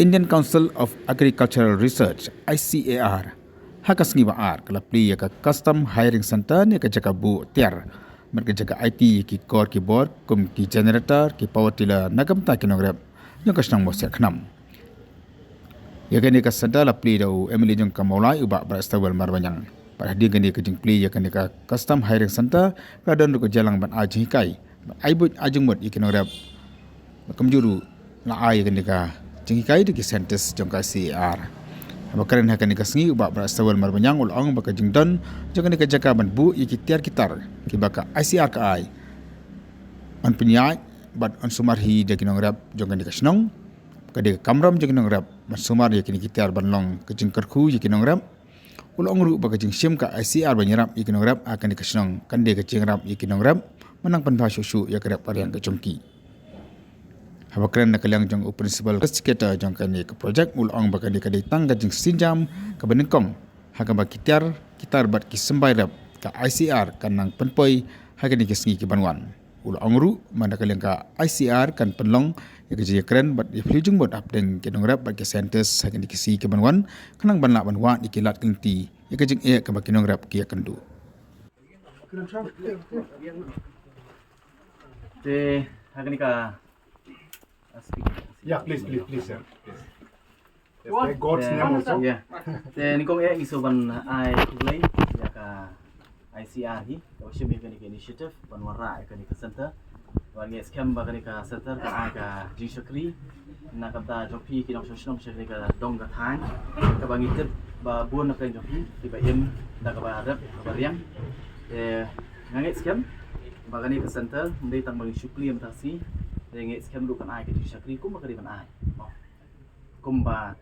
Indian Council of Agricultural Research ICAR hakas ngi baar kala pli ka custom hiring center ne ka jaka bu tiar mereka jaga IT ki core ki board kum ki generator ki power tiller nagam ta kinograb yang kasnang mo sia khnam ya gani ka center la pli dau emily jong ka maulai uba ba stable marbanyang pada dia gani ka jing pli ya gani ka custom hiring center ka don ko jalang ban aji kai ai bu ajung mod ikinograb kamjuru la ai gani ka jing kai di centers jong ka CR Bakaran hakan ni kasngi ubak berasawal marbanyang ulong baka jingdon jangan ni kajaka ban bu ikitiar kitar ki baka ICR ka ai an penyai bat an sumarhi de kinong rap jangan ni kasnong kade kamram jangan rap ban sumar ye kini kitiar ban long ke jingkerku ye kinong rap ulong ru baka jing sim ka ICR banyarap ye kinong rap akan ni kasnong kande ke jingrap ye kinong rap menang panha susu ya kerap pariang ke jongki Habakran nakalang jong principal investigator jong kani ke projek ulong bakal dikadai tangga jing sinjam ke benengkong hakan bakitar kitar bat ki sembai rap ka ICR kanang penpoi hakan dikesngi ki banwan ulong ru manakalang ka ICR kan penlong ya ke keren bat di flijung bot apdeng ke rap bat ke centers hakan dikesi ke banwan kanang banla banwa dikilat kengti ya ke jing ke bakinong rap ki akendu te hakan ka Yeah, please, sir. Please. Yes, God's name also. Yeah. Then kong isoban I play ya ka ICR hi. Ko shimi ka ni initiative ban wara ka ni center. Wan nge scam ba ka ni ka center ka ai ka jishakri na ka ta jopi ki dong shnom shri ka dong ka thang ka ba ngi tip ba buon na pen jopi ti ba im da ka ba rap ba riang. Nge scam ba ka ni ka center ndai tang bang shukli am ta si Dengan scam lu kan ai ke syakri kum ba kan ai kum ba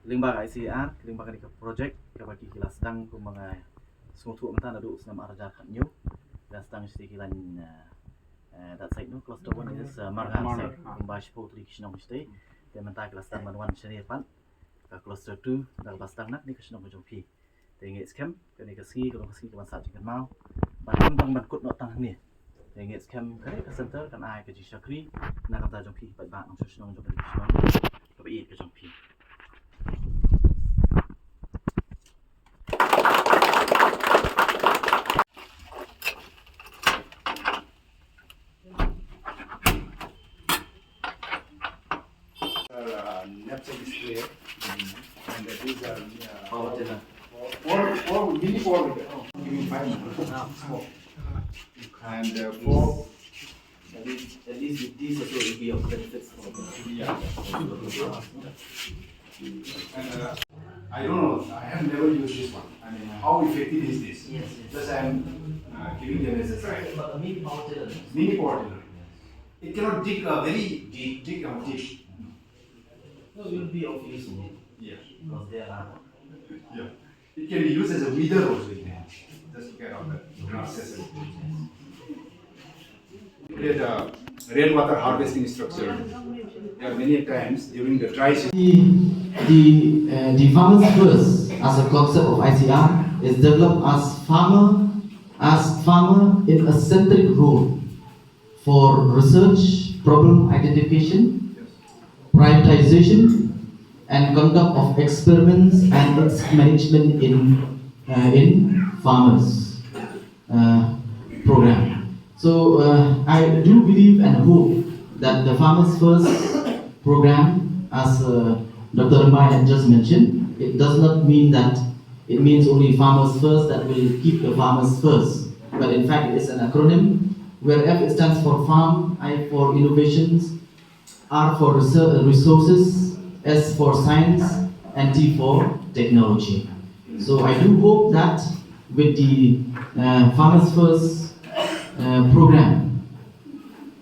lingba ICR lingba kan ke project ke bagi kilas sedang kum ba suatu amtan adu senam arja khat nyu dan sedang sti kilan that side no cluster one is marga side kum ba shpo tri kishnom sti de menta kilas sedang manwan shri pan ka cluster 2 dal bastang nak ni kishnom jong pi dengan scam kan ke ski kan sa kan mau ba kum bang ban kut no tang ni Dengan scam kare ka center kan ai ke jishakri na kata jong pi ba nong shnong jong pi shnong ka ba ke jong pi Napsa display and these are power mini power giving 5 small and at least with these also will be of benefits for yeah. And I don't know, I have never used this one. I mean, how effective is this? Yes. Just I am giving them as a try. But a mini power tiller. Mini power tiller. It cannot dig very deep. No, it will be of use Yeah. because they are Yeah. It can be used as a weeder also. Just to get out the grasses. Create a rainwater harvesting structure. There are many times during the dry season. The farmers first as a concept of ICR is developed as farmer in a centric role for research, problem identification, prioritization, and conduct of experiments and its management in farmers program. So I do believe and hope that the Farmers First program, as Dr. Ramai had just mentioned, it does not mean that it means only Farmers First that will keep the farmers first. But in fact, it is an acronym where F stands for farm, I for innovations, R for resources, S for science, and T for technology. So I do hope that with the Farmers First program,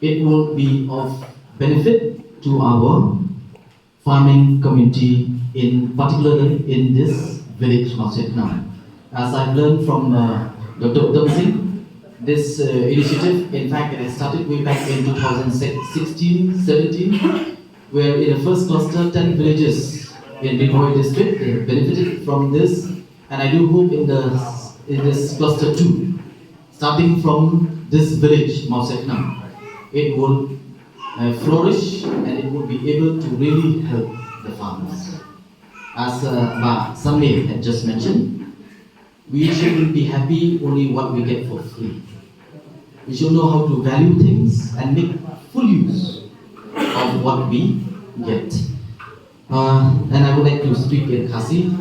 it will be of benefit to our farming community, particularly in this village of Setnam. As I've learned from Dr. Uttam Singh, this initiative, in fact, it started way back in 2016-17, where in the first cluster, 10 villages in Binoy district benefited from this, and I do hope in this cluster 2, starting from this village, Mausetnam, it will flourish and it will be able to really help the farmers. As Samir had just mentioned, we shouldn't be happy only what we get for free. We should know how to value things and make full use of what we get. And I would like to speak in Khasi.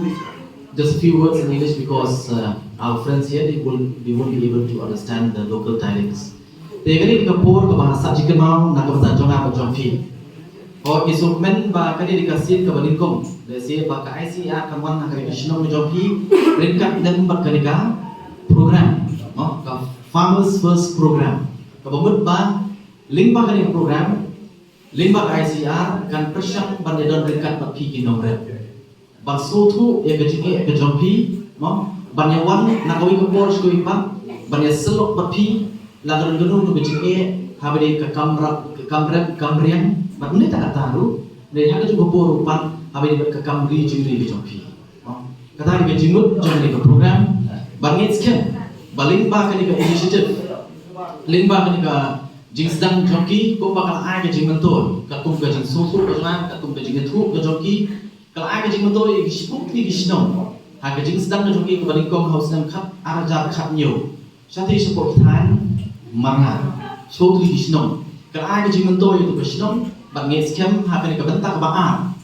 Just a few words in English because our friends here they won't be able to understand the local dialects. They very kapur ke bahasa Jikemau nak bahasa Jonga Jomfi. Or isukmen ba kali dikasih ke balingkong. Desi ba ka ICR kawan nak Krishna Jomfi ringkat dan berkali program. Ka Farmers First Program. Kabamut ba limba kali program limba ICR kan persyang bandedon ringkat mapi kinong rep. Ban sotu ya gajinge ke Jomfi, banyawan nakawi ke Porsche ko ipa, banya selok mapi lagan gunung no gajinge habade ke kamrian, bat ni tak tahu, ni hanya juga porupan habade ke kamri jingri ke Jomfi. Kata ni gajimut jomni ke program, bangit sekian, balimba kali ke initiative, limba kali ke jingsdang Jomki, ko bakal ai ke jingmentor, katung ke jing sotu ke jang, katung ke jing thu ke Jomki. Kalau ai kajing betul, ikut ni kisnong. Hak kajing sedang kejoki kebaling kong haus nam kat arajar kat nyo. Satu support tan marnga. So tu kisnong. Kalau ai kajing betul itu kisnong, bangi scam hak ni kebentak baan.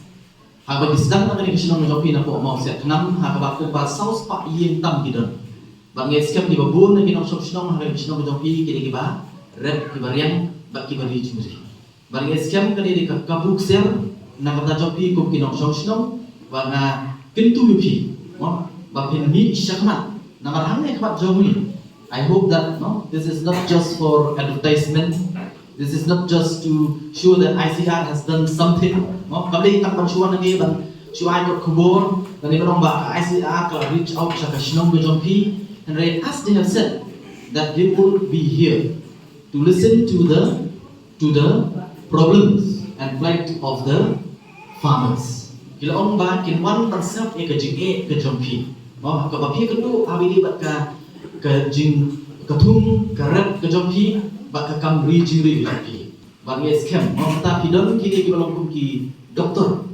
Hak bagi sedang nak ni kisnong kejoki nak mau set enam hak bakku pas saus pak yen tam kidon. Bangi scam di babun nak kinong kisnong hak kisnong kejoki kini kiba red kibariang bak kibari jumri. Bangi scam kali di kabuk sel nak kata jopi ko kinong song wana kintu yupi bapin mi syakmat namarang ne kapat jomi. I hope that this is not just for advertisement, this is not just to show that ICR has done something. Kabli tak bansuan lagi ban suai ko kubur dan ni berong ba ICR kalau reach out sa kasnong go jopi, and as they have said that they will be here to listen to the problems and plight of the farmers. Kila orang bah kinwan konsep ke jing ke jompi. Ke bapi ketu abidi bat ke jing ketung karet ke jompi bat ke kamri jingri ke jompi. Bagi scam. Mata pidon kini kita belum ki doktor.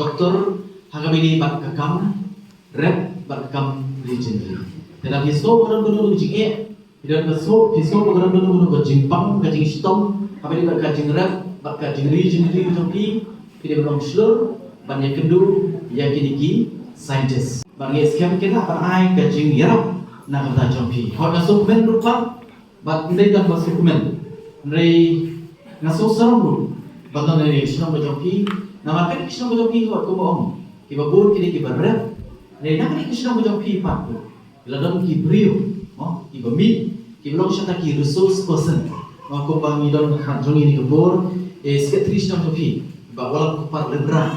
Doktor hagabidi bat ke kam rep bat ke kamri jingri. Dalam hiso orang dulu jing pidon hiso orang dulu ke jing pang ke jing stom abidi bat ke jing rep bat ke jingri ke jompi. Kita belum seluruh banyak kendu yang kini scientist. Bagi scam kita pakai kacing yarap nak kata jompi. Hot nasuk men rupa, bat ndai dan masuk men. Ndai nasuk serong ru. Baton dari senong jompi. Nama kan senong jompi hot ko bohong. Kiba bur kini kiba rep. Ndai nak ni senong jompi pak. Ladon ki brio, kiba mi, kiba long syata ki resource person. Ko bangi don jongi ni kebor, sekretari senong jompi. Bawa kupar lebra.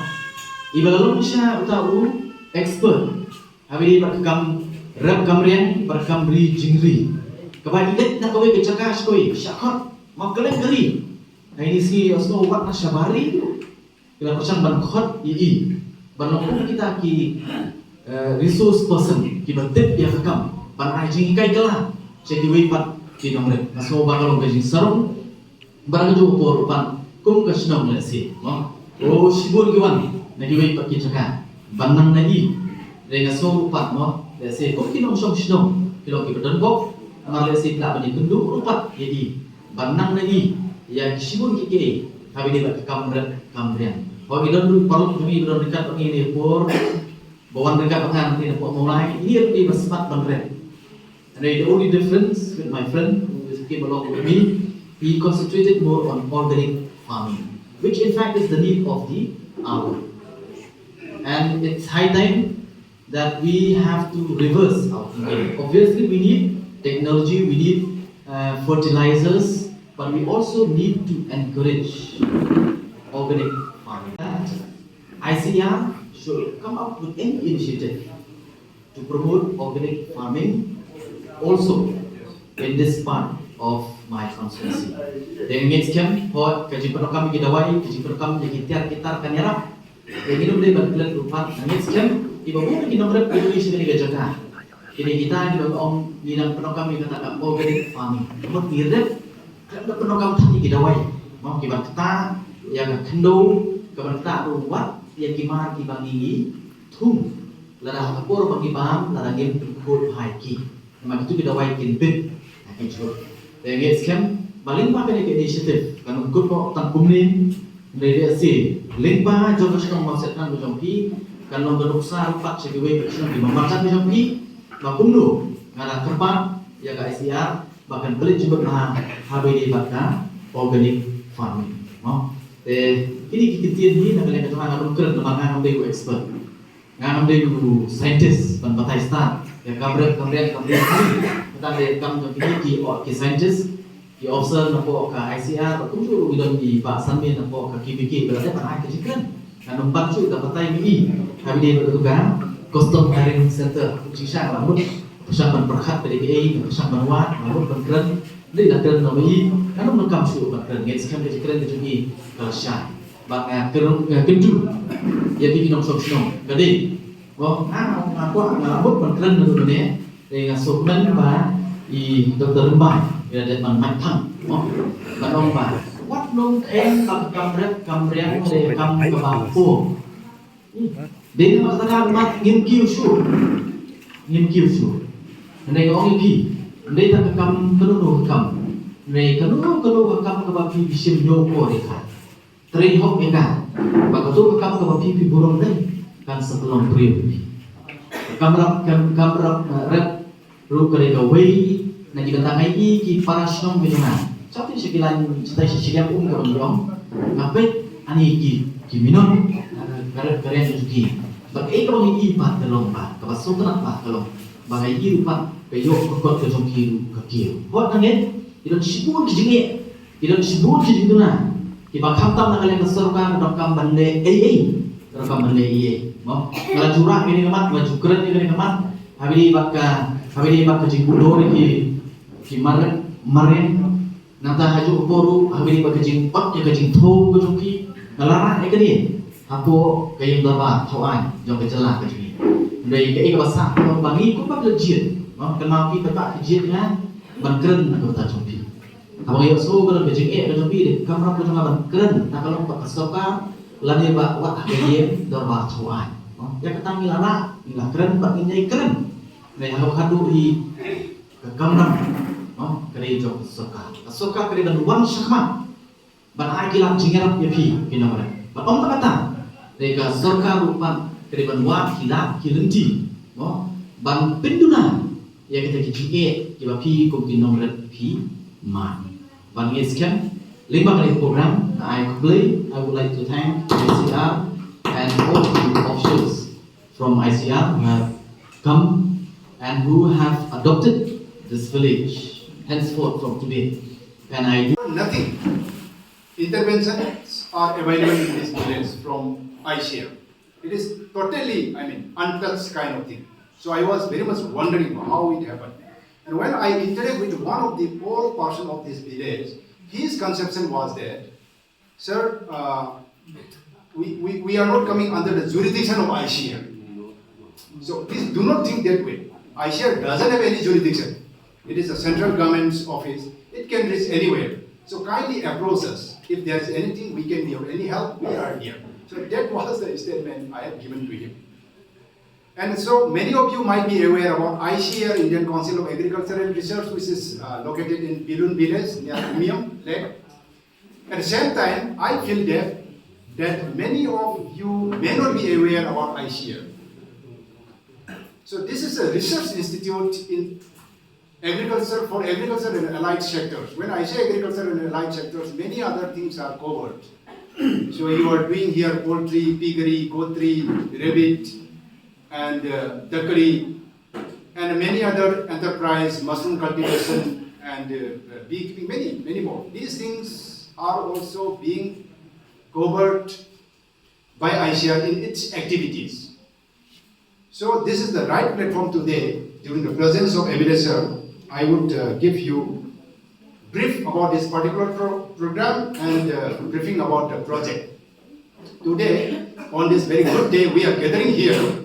Iba lalu siya utahu expert. Habis berkam rap kamrian berkam beri jingri. Kepada ilet nak kau kecakas kau syakot makaleng geri. Nah ini si osno wat na syabari tu. Bila percang ban khot ii. Ban lokung kita ki resource person ki batip ya kekam. Ban ai jing kai kala. Jadi wipat ki nomre. Naso bakal ngajing sarung. Barang jo por pan kum kasnong lesi. Oh sibur giwan. Nagiway pat kitaka. Banang nagi. Dengan so rupat lesi kok kinong song kilo ki badan bok. Ngar lesi tak bani kundu rupat jadi. Banang nagi. Ya sibur kiki. Kami di bat kamrian. Kalau kita dulu perlu kami berada dekat ini por. Bawan dekat pengan nanti dapat mulai. Ini lebih bersifat bangren. And the only difference with my friend who came along with me, he concentrated more on organic farming, which in fact is the need of the hour. And it's high time that we have to reverse our thinking. Obviously, we need technology, we need fertilizers, but we also need to encourage organic farming. ICR should come up with any initiative to promote organic farming also in this part of my constituency. Dengan ngecam, hot kaji penokam kita wai, kaji penokam jadi tiar kan yarap. Yang ini boleh berkelan rupa. Ngecam, ibu bapa kita nomor Indonesia ni kerja. Jadi kita di bawah minang penokam kita tak organic farming. Nomor mirip, kerana penokam tadi kita wai. Mau kita yang kendo, kita rumah ya kimar ki bangi thum lara kapur bangi bam lara game good hai ki mà itu kita wai kin pin cái chỗ để nghe xem và liên quan cái initiative kan good ko tan kumni để si liên quan cho cái trong sẽ tan trong pi kan long benuk sa pat se we trong di membaca trong pi và cũng đủ ngara tempat ya ga ICR bahkan beli juga bahan HBD baka organic farming để ini kita ni nak kalian kata nak keren lembaga ngambil expert ngambil scientist dan batai start ya kamera kita lihat kam cho ki scientist ki officer napo ka ICR và cũng dulu bidon di Pak Sanmin napo ka KBK berarti apa ke chicken kan numpak cu ka batai mi HBD bertugas custom hiring center chính là một pusat berperkat PDKA pusat berwat lalu berkeren đây là keren nomor karena mengkam su berkeren ngets kam de keren de jungi kalsya bak keren kenju ya bikin nom sok snom gade wo aku ngalabut berkeren dulu ne de ngasukmen ba i Dr. Mbai ya de man man thang ba dong ba wat nong em kam rek de kam ka ba pu đến mà ta làm mặt nghiên cứu su này ông pi này ta cầm cái đồ cầm này cái đồ cầm cái bao pi sim yo ko đi cả train hop eka và cái đồ cầm cái bao pi burung đấy kan sebelum priu cầm rep ru cái cái way này kita tangai ki parasnom gitu nah tapi sekilan setai sekian cái dong ngapain ani ki minum karen rezeki bagai kalau ini ibat telong pak kebasuhan pak telong bagai ini pak peyok kekot ke songkiru kekir buat nangen tidak disebut kijinge tidak disebut kijing tu nah kita khatam nak kalian keserukan rekam bande rekam bande mau kalau curah ini kemat baju keren ini kemat habis bakka kijing budo ini kemarin nanti haju poru habis bakka kijing pot ya kijing thau ke songki ngalara ke dia Apo kayong dapat thawai jong ke celah ke sini. Dari ke ika basa ko bangi ko pa legit. Kenal ki pa legit na ban keren na ko ta chompi. Apo yo so ko ke jing ke chompi de kamera ko jong ban keren na kalong pa kasoka lani ba wa ke ye dor ba thawai. Ya katang ila keren pa injai keren. Nei halo hadu hi ke kamera. Kare jong kasoka kare dan wan sakma. Ban ai kilam jingerap ye pi kinamara. Ba om ta kata Reka sorka rupa keriban wat hilap hilenti, ban penduna ya kita kijie kiba pi koki nomret pi man. Ban ngeskan lima kali program I would like to thank ICR and all the officials from ICR who have come and who have adopted this village henceforth from today. And I do Nothing. Interventions are available in this village from ICR. It is totally, untouched kind of thing. So I was very much wondering how it happened. And when I interacted with one of the old person of this village, his conception was that, sir, we are not coming under the jurisdiction of ICR. So please do not think that way. ICR doesn't have any jurisdiction. It is a central government's office. It can reach anywhere. So kindly approach us. If there is anything we can be of any help, we are here. So that was the statement I had given to him. And so many of you might be aware about ICR, Indian Council of Agriculture and Research, which is located in Bilun village near Umiam Lake. At the same time, I feel that many of you may not be aware about ICR. So this is a research institute in agriculture for agriculture and allied sectors. When I say agriculture and allied sectors, many other things are covered. So you are doing here poultry, piggery, goatry, rabbit, and duckery, and many other enterprise, mushroom cultivation, and beekeeping, many more. These things are also being covered by ICR in its activities. So this is the right platform today. During the presence of Evidecer, I would give you brief about this particular program and briefing about the project. Today, on this very good day, we are gathering here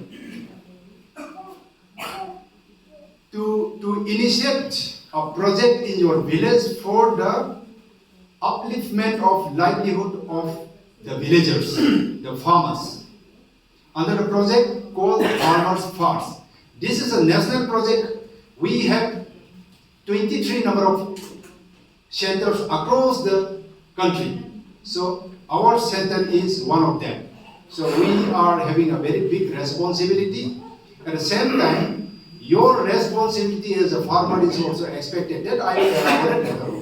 to initiate a project in your village for the upliftment of livelihood of the villagers, the farmers. under the project called Farmers First. This is a national project. We have 23 number of centers across the country. So our center is one of them. So we are having a very big responsibility. At the same time, your responsibility as a farmer is also expected. That I will elaborate later on.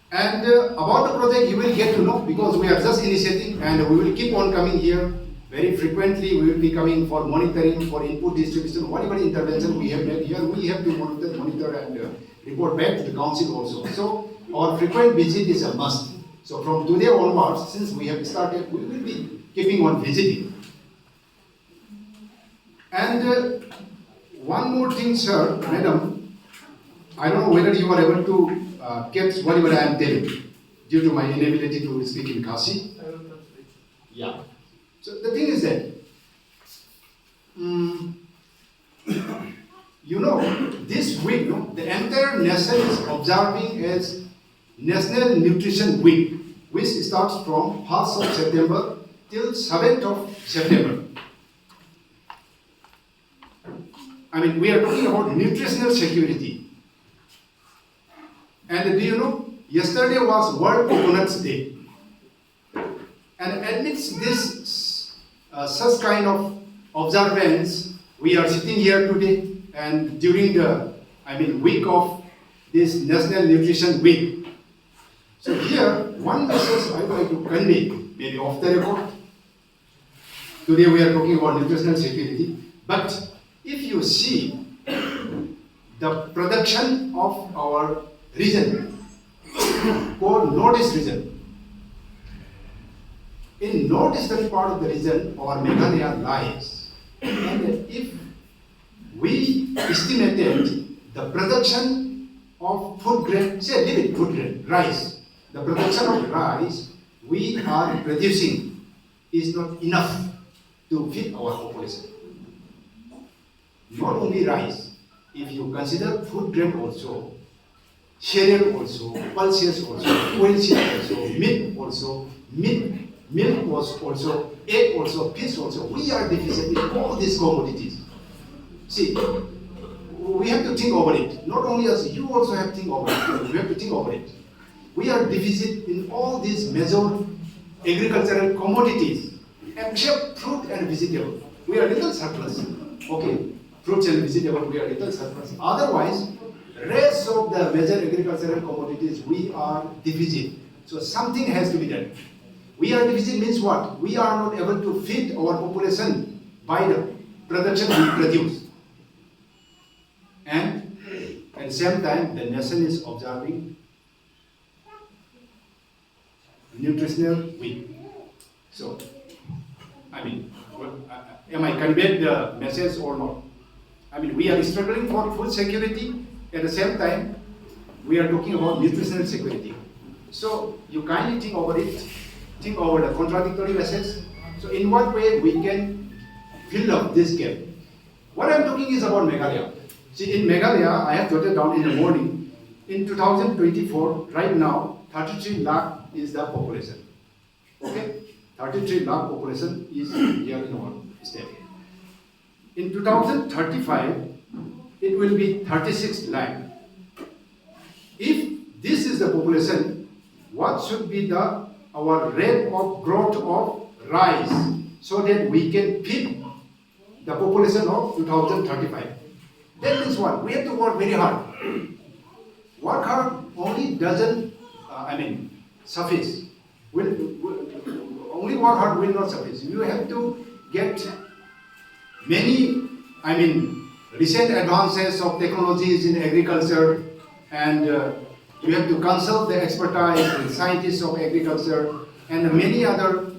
And about the project, you will get to know because we are just initiating and we will keep on coming here very frequently. We will be coming for monitoring, for input distribution, whatever intervention we have made here, we have to monitor and report back to the council also. So our frequent visit is a must. So from today onwards, since we have started, we will be keeping on visiting. And one more thing, sir, madam, I don't know whether you are able to catch whatever I am telling due to my inability to speak in Khasi. Yeah. So the thing is that, you know, this week, the entire nation is observing as National Nutrition Week, which starts from 1st of September till 7th of September. I mean, we are talking about nutritional security. And do you know, yesterday was World Coconuts Day. And amidst this such kind of observance, we are sitting here today and during the, week of this National Nutrition Week. So here, one message I would like to convey, maybe off the record. Today we are talking about nutritional security, but if you see the production of our region, called Northeast region, in northeastern part of the region, our Meghalaya lies. And if we estimated the production of food grain, say leave it, food grain, rice, the production of rice we are producing is not enough to feed our population. Not only rice, if you consider food grain also, cereal also, pulses also, oilseed also, meat also, milk was also, egg also, fish also. We are deficient in all these commodities. See, we have to think over it. Not only us, you also have to think over it. We have to think over it. We are deficient in all these major agricultural commodities, except fruit and vegetable. We are little surplus. Okay, fruits and vegetable, we are little surplus. Otherwise, rest of the major agricultural commodities, we are deficit. So something has to be done. We are deficit means what? We are not able to feed our population by the production we produce. And at the same time, the nation is observing nutritional week. So, am I conveyed the message or not? We are struggling for food security. At the same time, we are talking about nutritional security. So, you kindly think over it, think over the contradictory message. So, in what way we can fill up this gap? What I am talking is about Meghalaya. See, in Meghalaya, I have jotted down in the morning, in 2024, right now, 33 lakh is the population. Okay? 33 lakh population is here in our state. In 2035, it will be 36 lakh. If this is the population, what should be our rate of growth of rice so that we can feed the population of 2035? That means what? We have to work very hard. Work hard only doesn't, suffice. Only work hard will not suffice. You have to get many, recent advances of technologies in agriculture, and you have to consult the expertise and scientists of agriculture and many other,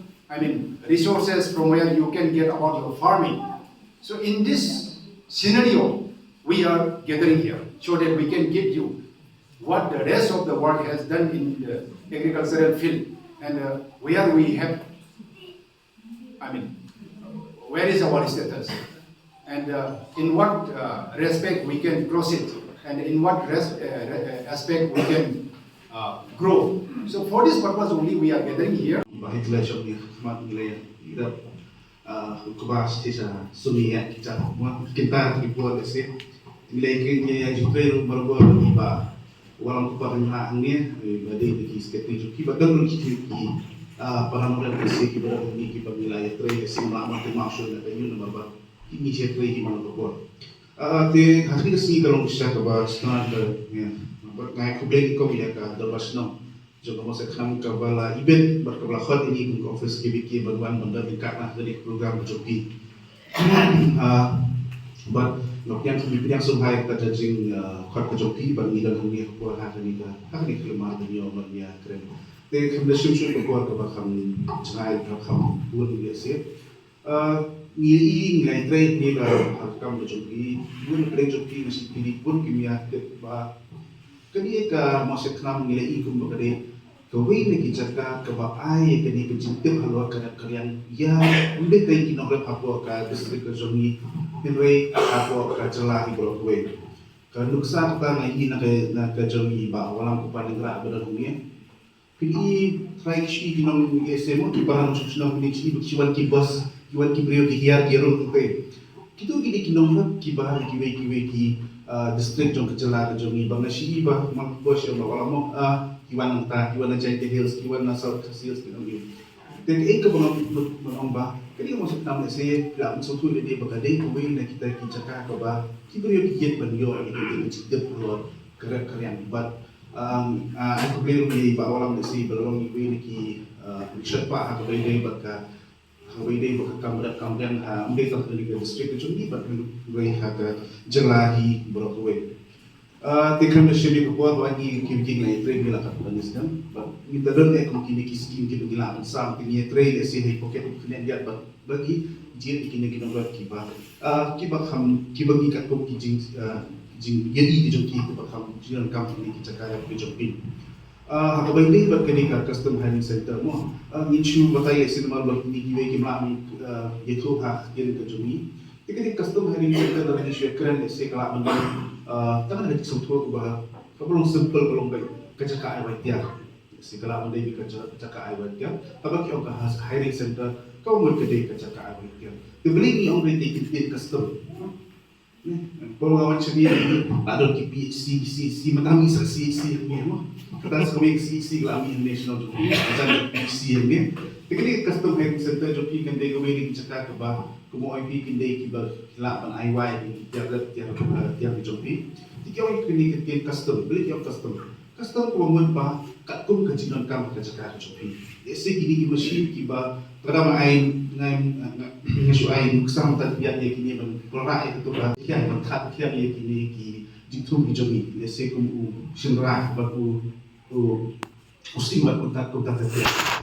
resources from where you can get about your farming. So in this scenario, we are gathering here so that we can give you what the rest of the world has done in the agricultural field and where we have, where is our status and in what respect we can proceed and in what aspect we can grow. So for this purpose only we are gathering here. Bahit la shop ni mat nilai ida kubas tisa sunia kita kita ribuan ese nilai ke ni aja trail baru ba walang kupa na angnya badai di skate juki badang ki para orang ese ki baru ni ki nilai trail ese lama tu masuk na tayu na ba ini je trail ki mana ko te hari si kalau bisa ke ba start ya ngai kublek ko ya ka dabas no juga masa kami kabala event berkebelakang ini untuk office KBK berwan mendekat dari program joki. But yang kami pilih sungai kita jing khot joki bagi dan kami kuat hari ini kelemah dunia dunia keren. Tapi kami syukur kuat kami sungai kami buat biasa. Nilai trade ni kami joki, buat trade joki masih pilih pun kimia bah. Kini ka masa kenam nilai ikum berkade kawin ni kijaka kabai kini kejintip halwa kada kalian ya udah tay kinograp hapo ka distrik zongi hinre hapo ka celah ibrok we ka nuksa ta ngai na ka zongi ba walang kupaningra benar dunia pili try shi kinom esemo ki parang susna ni chi chiwan ki bos kiwan ki brio ki hiar gerung te kitu kini kinom ki bahar ki we ki distrik jong kecela jongi bang nasi ba mang bos yang bawa mo kiwan ta kiwan na Jai Hills kiwan na South Hills kinong yun then ke bang ba kali mo sa tamu se la mo tu le de bagade ko we na kita kijaka ka ba kibrio ki yet ban yo ni de chidep lo kara karian but aku beli ni ba walang nasi belong we ni ki shapa ha ba de baka Hawai baka kamdan ambil tak dari distrik itu but we have jelahi Broadway. Tikram nasibi ko po wagi kimking na train nila kapitanis kan. But kita don ekong kini kiskim kini gilaan sam kini train esi hei pocket kini dia bagi jin kini kinograt kiba. Kiba ham kiba gikat ko kijing jing yedi di joki kiba ham jiran kam kini kicakaya ko jopin. Hakabai ni berkini kat custom handling center mo nichu batay sinema bak ni giwe ki ma yeto ha yen ka jumi tikati custom handling center da ni shekran se kala man tangan da sotho ko ba kabulong simple kolong bai kacaka ai watia se kala man dai kacaka ai watia tabak yo ka hiring center ko mo ke dai kacaka ai watia to beli ni on rete ki custom kalau awak cakap ni, ada PhD, si matami si ni, kita sekarang si kami national joki, macam PhD ni. Tapi custom handling center joki kan dia kami ni cakap kebah, kamu IP kan dia kibar hilapan IY tiap joki. Tiga orang kini kita custom, beli tiap custom. Custom kamu bah kat kum kejinan kamu cakap joki. Ese kini mesin kibar, kadang ngasu ain kusam tak biar dia kini berai itu bah kian berkat kian dia kini ki jitu bijomi ese kum shinra baku usim baku tak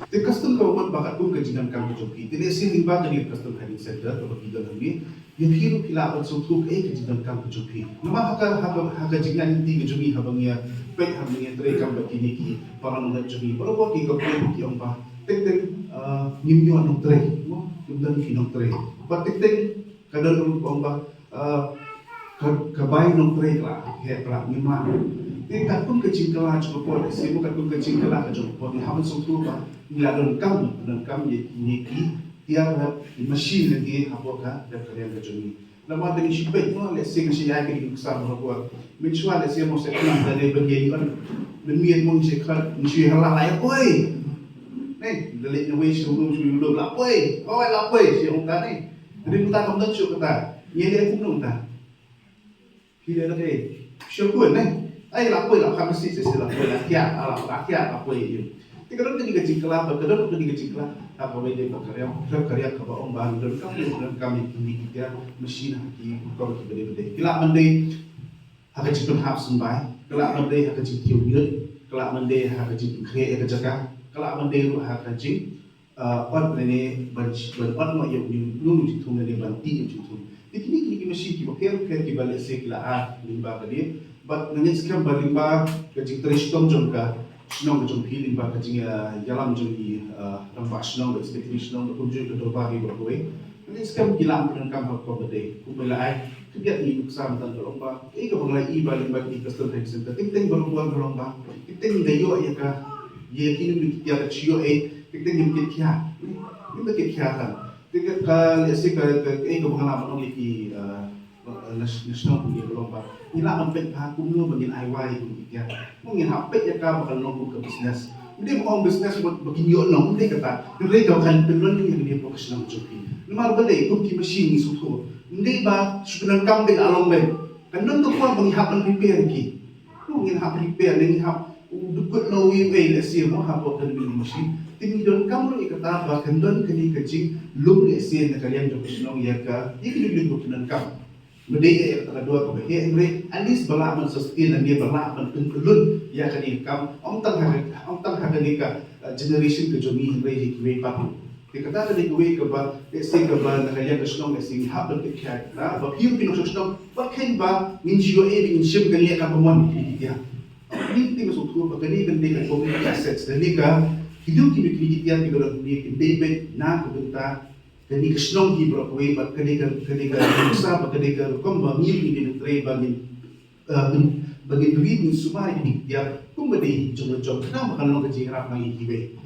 te custom kau buat bakat kum kejinan kamu joki tidak ese limba dari custom handling center atau bagi dalam ni yang hiru kila bersutuk kejinan kamu joki nama haka jinan inti kejomi habangnya baik habangnya terekam begini ki para nolak joki para buat ki kau ki ompah tek nimyo anong tre mo yung kinong tre patik kadang omba kabay nong tre la he pla nimma te katun kecing kala cukup se mo katun kecing kala cukup ni haman sungtu ba nila don kam ni ki tiara machine ni hapoka da kalian ka jumi lama dari shibet mo le se ngi ya ki kusam mo ko mitswa le se mo se kan da le bagi kan demian mo se kan ni hala la oi Nih, delik nyawa sebelum lapoi, si orang tadi. Jadi kita kamu tahu kata, ni dia pun nong tak. Kita ada syukur nih, lapoi kami sih lapoi lapoi itu. Tapi kalau kita dikeciklah, kalau kita dikeciklah, apa beda karya kau orang dan kami ini kita mesin haki kau beda. Kelak mendai, hak cipta hak sumbai. Kelak mendai hak cipta tiup, kelak mendai hak cipta kaya kerja. Kalau menderu hak kajing, orang ini orang mau yang nunu jitu ni banti jitu. Jadi ni mesti kita per balik sekila limba kadi. But nanti sekarang berlimba kajing teristong jomka, senang kajing limba kajing jalan jomki rampas senang, seperti senang kunjung ke doa bagi berkuai. Nanti sekarang gila dengan kamu kau berdei. Kumela kegiat ini bersama dan berlomba. Ika pengelai iba limbat di custom health center. Ting berbuat berlomba. Ting gayo ya ka. Ye kini beli kita ke cio ting yang kita. Ini bagi kita. Ting ka lesi ka ika pengalaman oleh ki nasional punya berlomba. Ila ampet ha kumno bagin aiwai kita. Mungkin hapet ya ka bakal nongku ke bisnes. Hindi mo ang bisnes mo baginyo no, hindi kata. Yung rega kan penlon yang dia profesional joki. Lemar balai kung ki machine suto. Hindi ba sukunan kambing along ba? Kanang to ko manghapan repair ki. Kung ngihap repair ning hap dukot no way lesi mo hapo kan bil machine. Tinidon kamro ikata ba kandon kani kajing lum lesi na kalian profesional ya ka. Ikidulig ko kinan kam. Medaya yang kedua tu bahagia Ingrid, alis balaman sustain dan dia balaman pengelun ya kan income, om tang harga nika generation ke jomi Ingrid hikiwe patu. Dikata ada hikiwe ke ba, esi ke ba nakaya kesenong esi happen ke kaya, na ba hiu pino kesenong, ba kain ba minjio min shim kali akan pemuan di dia. Ini masuk tu ba kani kan dia community assets dan nika hidup kini dia tiga orang ni David na kubenta. Kani kesenong di Broadway, but kani usaha, but kani komba mil ini tray bagi duit ni semua ini dia kumbadi jom kenapa kalau kerja harap lagi hibe.